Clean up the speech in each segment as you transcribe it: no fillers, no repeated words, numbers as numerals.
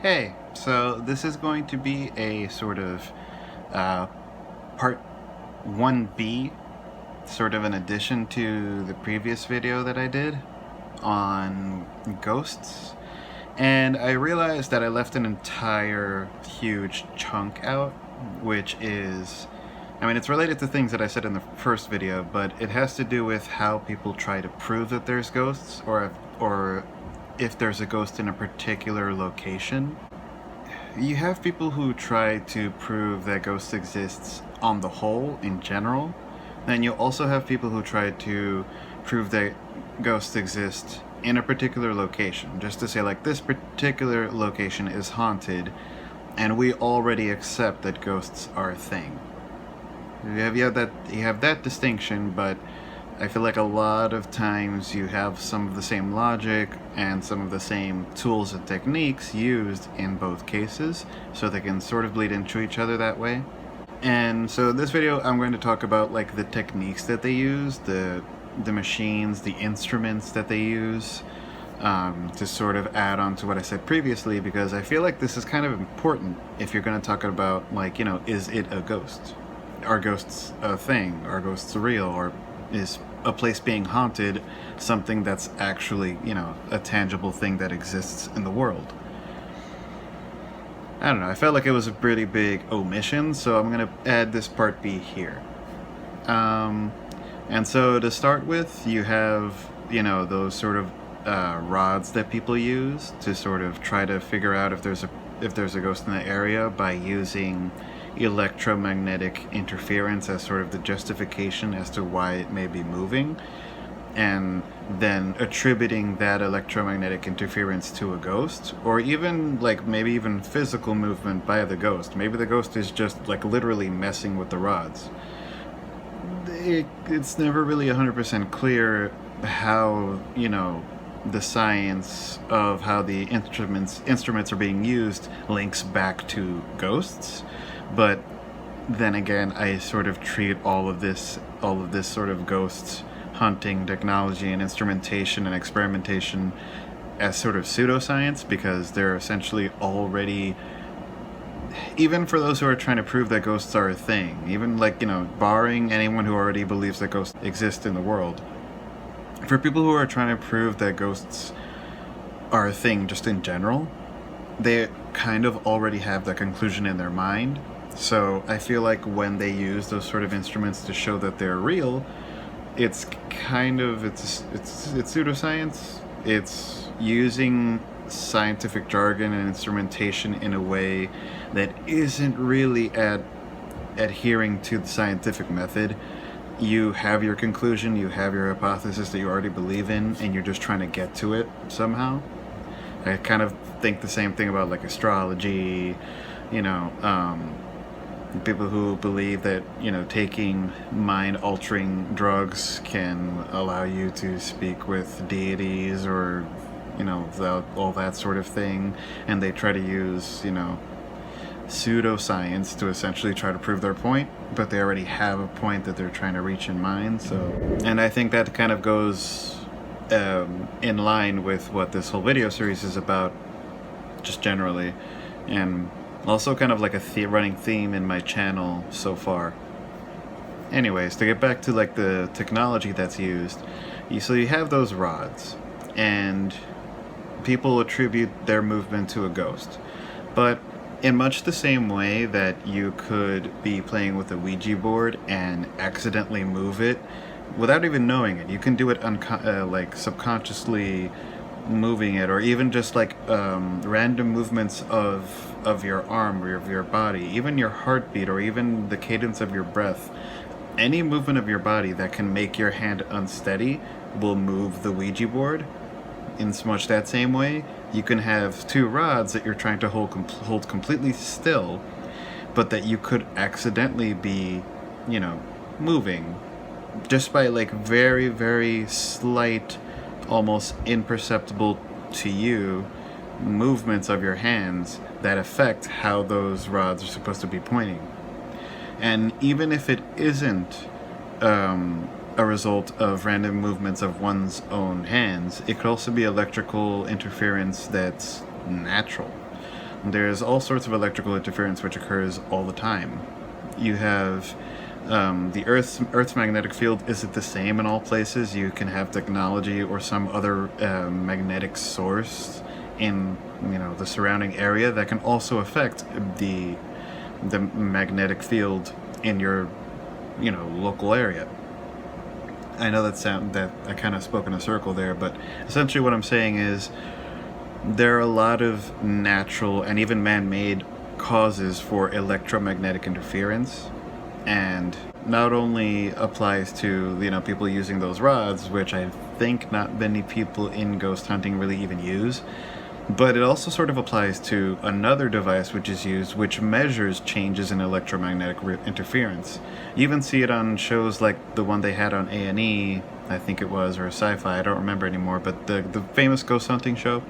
Hey, so this is going to be a sort of uh, part 1B, sort of an addition to the previous video that I did on ghosts. And I realized that I left an entire huge chunk out, which is, I mean, it's related to things that I said in the first video, but it has to do with how people try to prove that there's ghosts, or if there's a ghost in a particular location. You have people who try to prove that ghosts exist on the whole, in general. Then you also have people who try to prove that ghosts exist in a particular location. Just to say, like, this particular location is haunted, and we already accept that ghosts are a thing. You have that distinction, but I feel like a lot of times you have some of the same logic and some of the same tools and techniques used in both cases, so they can sort of bleed into each other that way. And so in this video I'm going to talk about like the techniques that they use, the machines, the instruments that they use, to sort of add on to what I said previously, because I feel like this is kind of important if you're going to talk about, like, you know, is it a ghost? Are ghosts a thing? Are ghosts real? Or is a place being haunted something that's actually, you know, a tangible thing that exists in the world? I don't know, I felt like it was a pretty big omission, so I'm gonna add this part B here. And so to start with, you have, you know, those sort of rods that people use to sort of try to figure out if there's a ghost in the area by using electromagnetic interference as sort of the justification as to why it may be moving, and then attributing that electromagnetic interference to a ghost, or even like maybe even physical movement by the ghost. Maybe the ghost is just like literally messing with the rods. It's never really 100% clear how, you know, the science of how the instruments are being used links back to ghosts. But then again, I sort of treat all of this sort of ghost hunting technology and instrumentation and experimentation as sort of pseudoscience, because they're essentially already, even for those who are trying to prove that ghosts are a thing, even, like, you know, barring anyone who already believes that ghosts exist in the world, for people who are trying to prove that ghosts are a thing just in general, they kind of already have that conclusion in their mind. So I feel like when they use those sort of instruments to show that they're real, it's kind of, it's pseudoscience. It's using scientific jargon and instrumentation in a way that isn't really adhering to the scientific method. You have your conclusion, you have your hypothesis that you already believe in, and you're just trying to get to it somehow. I kind of think the same thing about, like, astrology, you know, people who believe that, you know, taking mind-altering drugs can allow you to speak with deities, or, you know, all that sort of thing, and they try to use, you know, pseudoscience to essentially try to prove their point, but they already have a point that they're trying to reach in mind. So, and I think that kind of goes in line with what this whole video series is about, just generally, and also kind of like a running theme in my channel so far. Anyways, to get back to, like, the technology that's used, so you have those rods, and people attribute their movement to a ghost. But in much the same way that you could be playing with a Ouija board and accidentally move it without even knowing it, you can do it like subconsciously moving it, or even just like random movements of your arm or of your body, even your heartbeat, or even the cadence of your breath. Any movement of your body that can make your hand unsteady will move the Ouija board. In much that same way, you can have two rods that you're trying to hold completely still, but that you could accidentally be, you know, moving just by, like, very, very slight, almost imperceptible to you movements of your hands that affect how those rods are supposed to be pointing. And even if it isn't a result of random movements of one's own hands, it could also be electrical interference that's natural. there's all sorts of electrical interference which occurs all the time. You have the Earth's magnetic field isn't the same in all places. You can have technology or some other magnetic source in the surrounding area that can also affect the magnetic field in your local area. I know that I kind of spoke in a circle there, but essentially what I'm saying is there are a lot of natural and even man-made causes for electromagnetic interference, and not only applies to people using those rods, which I think not many people in ghost hunting really even use, but it also sort of applies to another device which is used, which measures changes in electromagnetic interference. You even see it on shows like the one they had on A&E, I think it was, or Sci-Fi, I don't remember anymore, but the famous ghost hunting show,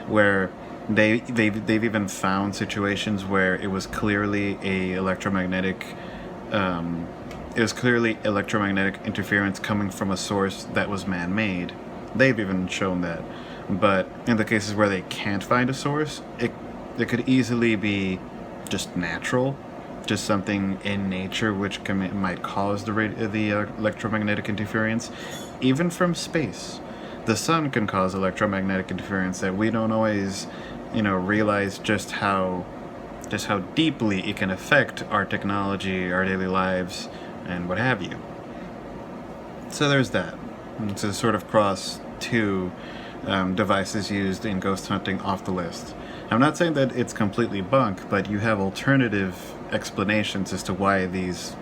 where they've even found situations where it was clearly electromagnetic interference coming from a source that was man-made. They've even shown that. But in the cases where they can't find a source, it could easily be just natural, just something in nature which might cause the electromagnetic interference, even from space. The sun can cause electromagnetic interference that we don't always, realize just how deeply it can affect our technology, our daily lives, and what have you. So there's that. To sort of cross two devices used in ghost hunting off the list. I'm not saying that it's completely bunk, but you have alternative explanations as to why these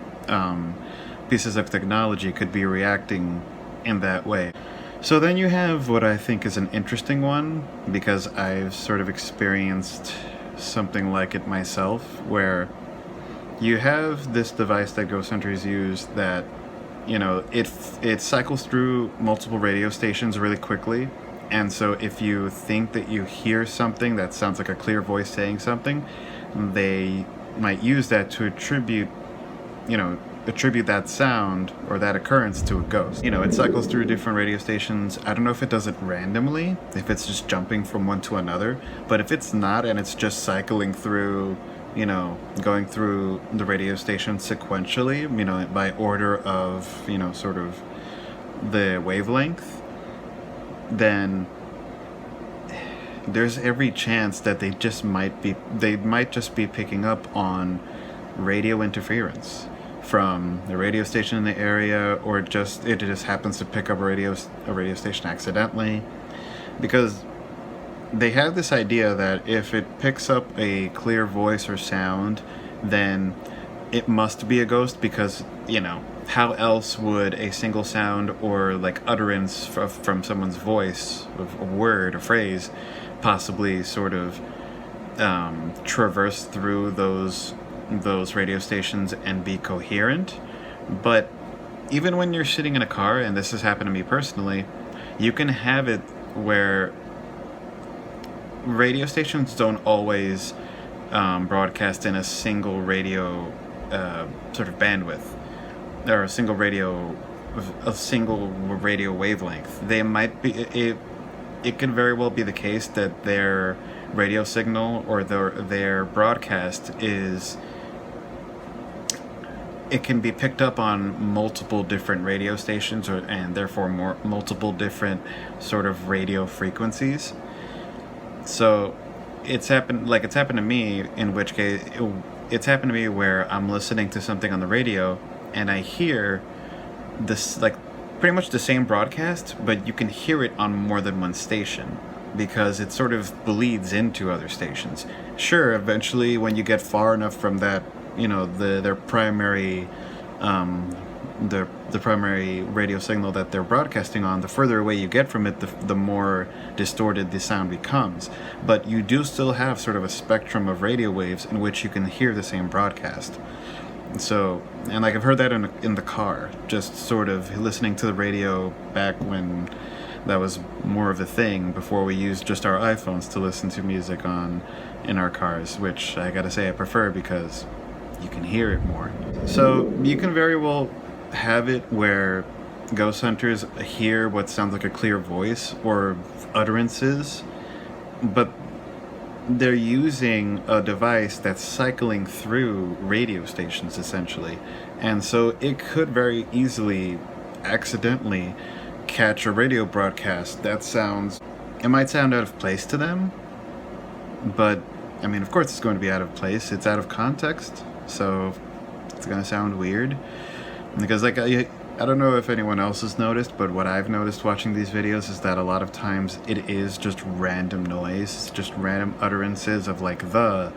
pieces of technology could be reacting in that way. So then you have what I think is an interesting one, because I've sort of experienced something like it myself, where you have this device that ghost hunters use that it cycles through multiple radio stations really quickly. And so if you think that you hear something that sounds like a clear voice saying something, they might use that to attribute that sound or that occurrence to a ghost. It cycles through different radio stations. I don't know if it does it randomly, if it's just jumping from one to another, but if it's not and it's just cycling through, going through the radio station sequentially, by order of, sort of the wavelength, then there's every chance that they might just be picking up on radio interference from the radio station in the area, or it just happens to pick up a radio station accidentally, because they have this idea that if it picks up a clear voice or sound, then it must be a ghost, because how else would a single sound or like utterance from someone's voice, a word, a phrase, possibly sort of traverse through those radio stations and be coherent? But even when you're sitting in a car, and this has happened to me personally, you can have it where radio stations don't always broadcast in a single radio sort of bandwidth, or a single radio wavelength. They might be it could very well be the case that their radio signal or their broadcast it can be picked up on multiple different radio stations, and therefore multiple different sort of radio frequencies. So it's happened to me, in which case it's happened to me where I'm listening to something on the radio and I hear this, like, pretty much the same broadcast, but you can hear it on more than one station because it sort of bleeds into other stations. Sure, eventually when you get far enough from that, their primary the primary radio signal that they're broadcasting on, the further away you get from it, the more distorted the sound becomes. But you do still have sort of a spectrum of radio waves in which you can hear the same broadcast. So, and like I've heard that in the car, just sort of listening to the radio back when that was more of a thing, before we used just our iPhones to listen to music in our cars, which I gotta say I prefer because you can hear it more. So you can very well have it where ghost hunters hear what sounds like a clear voice or utterances, but they're using a device that's cycling through radio stations, essentially. And so it could very easily accidentally catch a radio broadcast that sounds, it might sound out of place to them, but I mean, of course it's going to be out of place. It's out of context, so it's going to sound weird. Because, like, I don't know if anyone else has noticed, but what I've noticed watching these videos is that a lot of times it is just random noise, just random utterances of, like, the,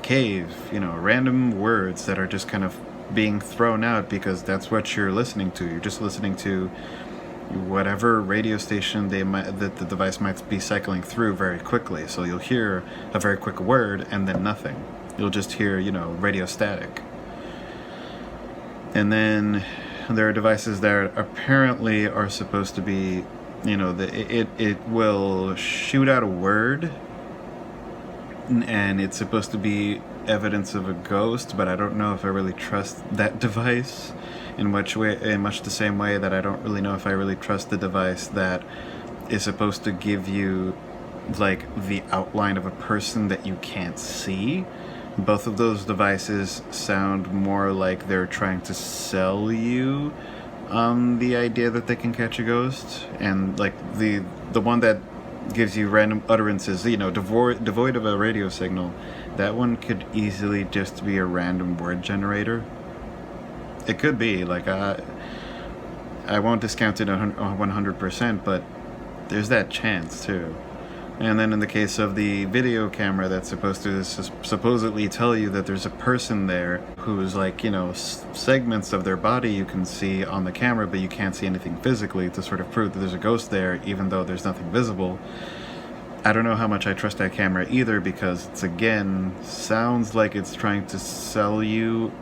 cave, you know, random words that are just kind of being thrown out because that's what you're listening to. You're just listening to whatever radio station that the device might be cycling through very quickly. So you'll hear a very quick word and then nothing. You'll just hear, you know, radio static. And then there are devices that apparently are supposed to be, you know, it will shoot out a word, and it's supposed to be evidence of a ghost, but I don't know if I really trust that device in much the same way that I don't really know if I really trust the device that is supposed to give you, like, the outline of a person that you can't see. Both of those devices sound more like they're trying to sell you the idea that they can catch a ghost, and like the one that gives you random utterances, you know, devoid of a radio signal, that one could easily just be a random word generator. It could be, like, I won't discount it 100%, but there's that chance too. And then in the case of the video camera that's supposed to supposedly tell you that there's a person there who's, like, you know, segments of their body you can see on the camera, but you can't see anything physically, to sort of prove that there's a ghost there even though there's nothing visible. I don't know how much I trust that camera either, because it's, again, sounds like it's trying to sell you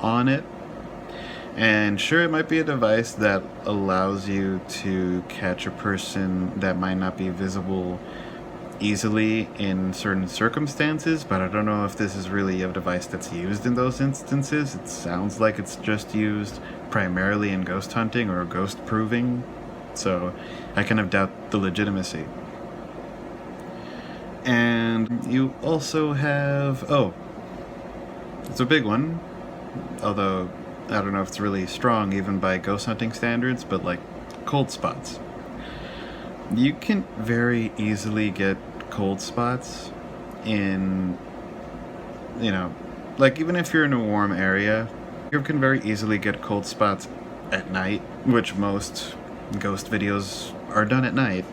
on it. And sure, it might be a device that allows you to catch a person that might not be visible easily in certain circumstances, but I don't know if this is really a device that's used in those instances. It sounds like it's just used primarily in ghost hunting or ghost proving, so I kind of doubt the legitimacy. And you also have, it's a big one, although I don't know if it's really strong even by ghost hunting standards, but, like, cold spots. You can very easily get cold spots in, you know, like, even if you're in a warm area, you can very easily get cold spots at night, which most ghost videos are done at night.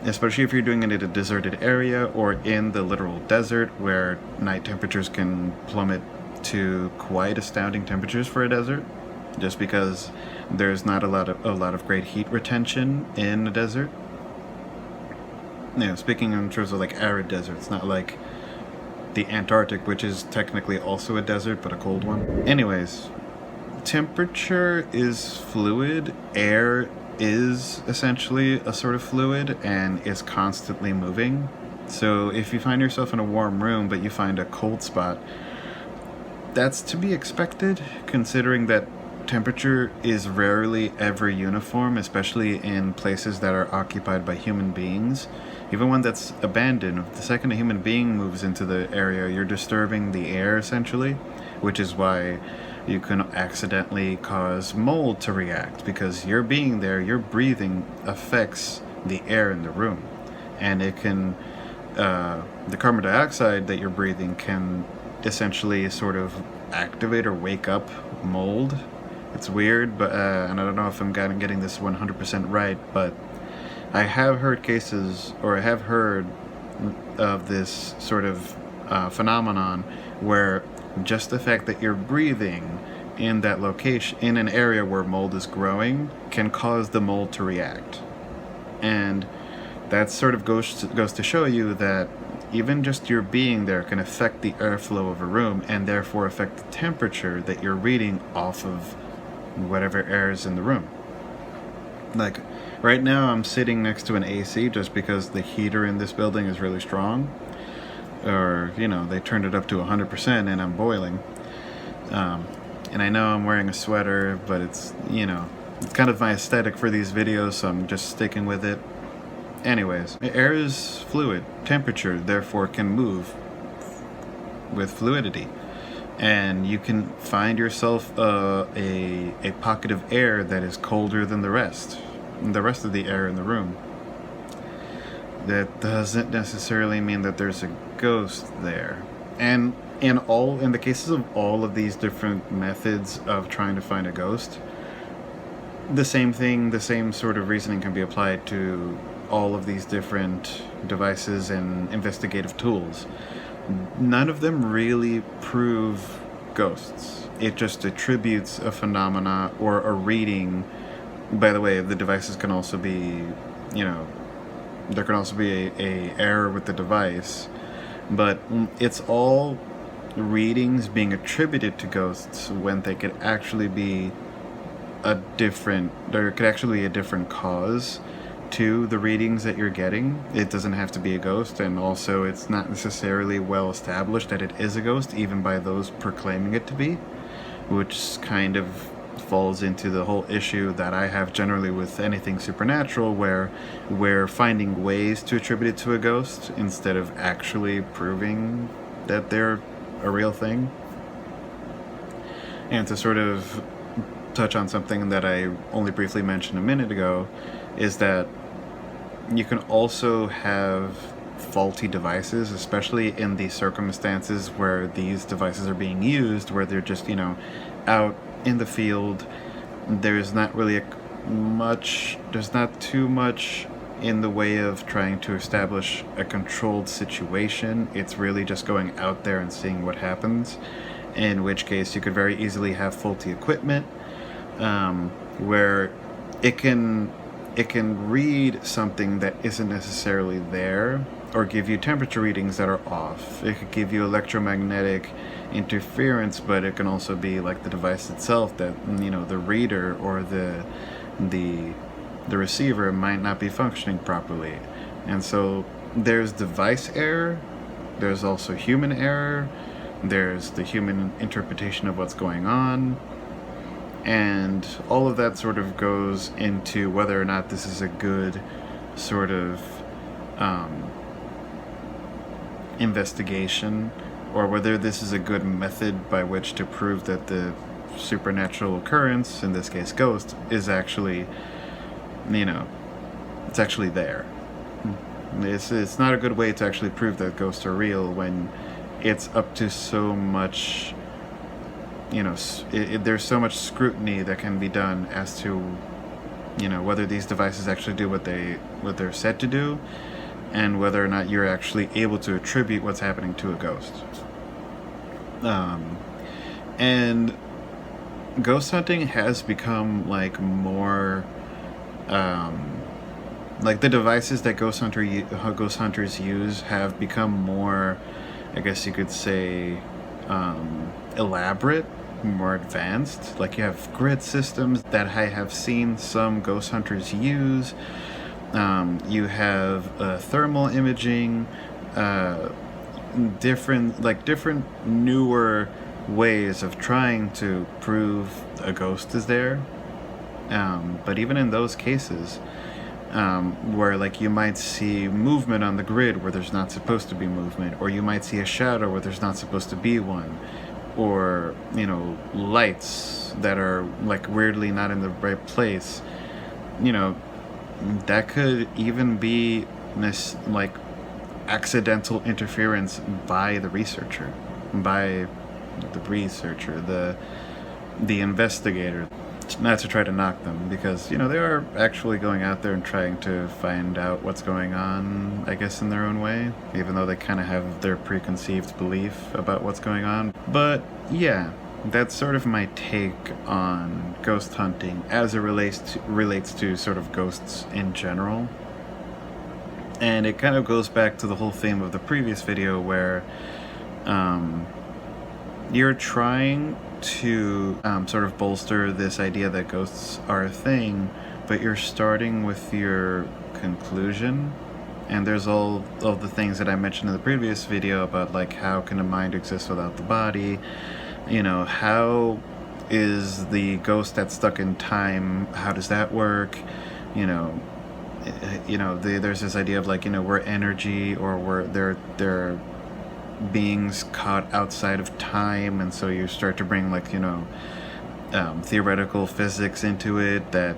Especially if you're doing it in a deserted area or in the literal desert, where night temperatures can plummet to quite astounding temperatures for a desert, just because there's not a lot of great heat retention in a desert. You know, speaking in terms of, like, arid deserts, not like the Antarctic, which is technically also a desert, but a cold one. Anyways, temperature is fluid. Air is essentially a sort of fluid and is constantly moving. So if you find yourself in a warm room but you find a cold spot, that's to be expected, considering that temperature is rarely ever uniform, especially in places that are occupied by human beings. Even one that's abandoned, the second a human being moves into the area, you're disturbing the air, essentially, which is why you can accidentally cause mold to react, because your being there, your breathing affects the air in the room. And it can, the carbon dioxide that you're breathing can essentially sort of activate or wake up mold. It's weird, but and I don't know if I'm getting this 100% right, but I have heard cases, or I have heard of this sort of phenomenon where just the fact that you're breathing in that location, in an area where mold is growing, can cause the mold to react. And that sort of goes to show you that even just your being there can affect the airflow of a room, and therefore affect the temperature that you're reading off of whatever air is in the room. Like, right now I'm sitting next to an AC just because the heater in this building is really strong. Or, you know, they turned it up to 100% and I'm boiling. And I know I'm wearing a sweater, but it's, you know, it's kind of my aesthetic for these videos, so I'm just sticking with it. Anyways, air is fluid. Temperature, therefore, can move with fluidity. And you can find yourself a pocket of air that is colder than the rest of the air in the room. That doesn't necessarily mean that there's a ghost there. And in the cases of all of these different methods of trying to find a ghost, the same sort of reasoning can be applied to all of these different devices and investigative tools. None of them really prove ghosts. It just attributes a phenomena or a reading. By the way, the devices can also be, there can also be a error with the device, but it's all readings being attributed to ghosts when they could actually be there could actually be a different cause to the readings that you're getting. It doesn't have to be a ghost, and also it's not necessarily well established that it is a ghost, even by those proclaiming it to be, which kind of falls into the whole issue that I have generally with anything supernatural, where we're finding ways to attribute it to a ghost instead of actually proving that they're a real thing. And to sort of touch on something that I only briefly mentioned a minute ago, is that you can also have faulty devices, especially in the circumstances where these devices are being used, where they're just, out in the field. There's not too much in the way of trying to establish a controlled situation. It's really just going out there and seeing what happens, in which case you could very easily have faulty equipment, where it can read something that isn't necessarily there, or give you temperature readings that are off. It could give you electromagnetic interference, but it can also be like the device itself, that the reader or the receiver might not be functioning properly. And so there's device error, there's also human error, there's the human interpretation of what's going on. And all of that sort of goes into whether or not this is a good sort of investigation, or whether this is a good method by which to prove that the supernatural occurrence, in this case ghost, is actually, it's actually there. It's not a good way to actually prove that ghosts are real when it's up to so much, there's so much scrutiny that can be done as to, whether these devices actually do what they're said to do, and whether or not you're actually able to attribute what's happening to a ghost. And ghost hunting has become more, the devices that ghost hunters use have become more, I guess you could say, elaborate, more advanced. Like, you have grid systems that I have seen some ghost hunters use. You have thermal imaging, different newer ways of trying to prove a ghost is there. But even in those cases, where you might see movement on the grid where there's not supposed to be movement, or you might see a shadow where there's not supposed to be one, or lights that are weirdly not in the right place, that could even be accidental interference by the researcher, the investigator. Not to try to knock them, because they are actually going out there and trying to find out what's going on, I guess, in their own way, even though they kind of have their preconceived belief about what's going on. But yeah, that's sort of my take on ghost hunting as it relates to sort of ghosts in general. And it kind of goes back to the whole theme of the previous video, where you're trying to sort of bolster this idea that ghosts are a thing, but you're starting with your conclusion. And there's all of the things that I mentioned in the previous video about how can a mind exist without the body, how is the ghost that's stuck in time, how does that work, there's this idea of like, we're energy, or they're beings caught outside of time, and so you start to bring like, theoretical physics into it that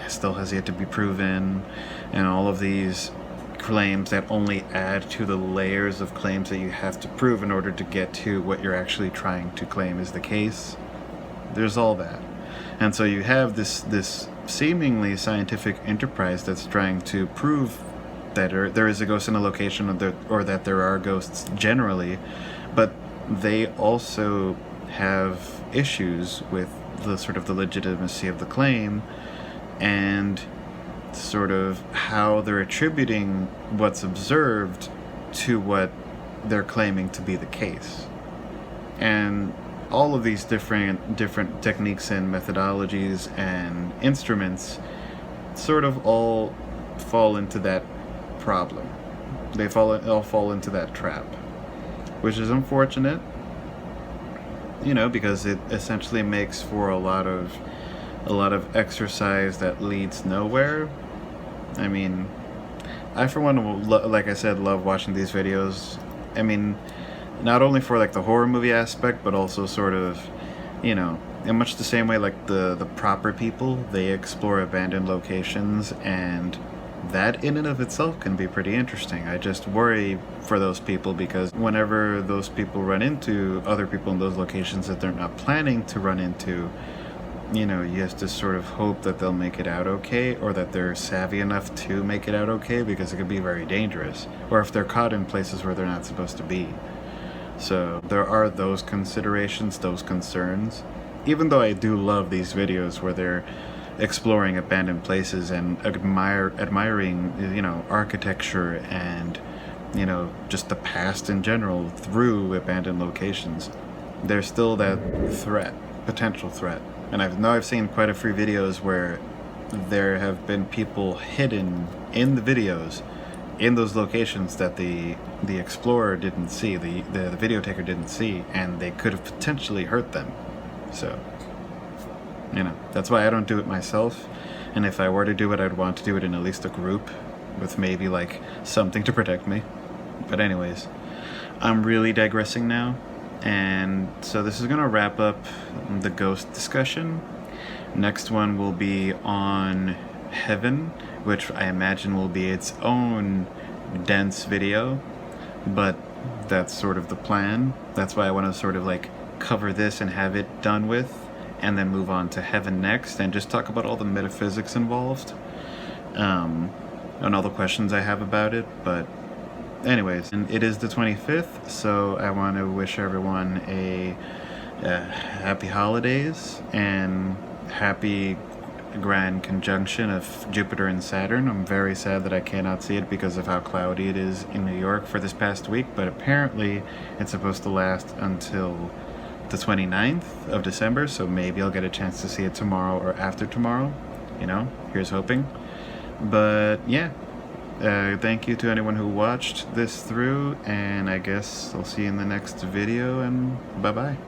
still has yet to be proven, and all of these claims that only add to the layers of claims that you have to prove in order to get to what you're actually trying to claim is the case. There's all that. And so you have this seemingly scientific enterprise that's trying to prove that there is a ghost in a location, or that there are ghosts generally, but they also have issues with the sort of the legitimacy of the claim, and sort of how they're attributing what's observed to what they're claiming to be the case. And all of these different techniques and methodologies and instruments sort of all fall into that problem. They all fall into that trap, which is unfortunate, because it essentially makes for a lot of exercise that leads nowhere. I mean, I for one, like I said, love watching these videos. I mean, not only for like the horror movie aspect, but also sort of, in much the same way like the proper people, they explore abandoned locations, and that in and of itself can be pretty interesting. I just worry for those people, because whenever those people run into other people in those locations that they're not planning to run into, you have to sort of hope that they'll make it out okay, or that they're savvy enough to make it out okay, because it could be very dangerous, or if they're caught in places where they're not supposed to be. So there are those considerations, those concerns, even though I do love these videos where they're exploring abandoned places and admiring architecture and just the past in general through abandoned locations. There's still that potential threat. And I've seen quite a few videos where there have been people hidden in the videos in those locations that the explorer didn't see, the video taker didn't see, and they could have potentially hurt them. So, that's why I don't do it myself. And if I were to do it, I'd want to do it in at least a group with maybe like something to protect me. But anyways, I'm really digressing now. And so this is going to wrap up the ghost discussion. Next one will be on heaven, which I imagine will be its own dense video, but that's sort of the plan. That's why I want to sort of like cover this and have it done with, and then move on to heaven next and just talk about all the metaphysics involved, and all the questions I have about it. But anyways, and it is the 25th, so I want to wish everyone a happy holidays and happy grand conjunction of Jupiter and Saturn. I'm very sad that I cannot see it because of how cloudy it is in New York for this past week, but apparently it's supposed to last until the 29th of December, so maybe I'll get a chance to see it tomorrow or after tomorrow. Here's hoping. But yeah, thank you to anyone who watched this through, and I guess I'll see you in the next video, and bye-bye.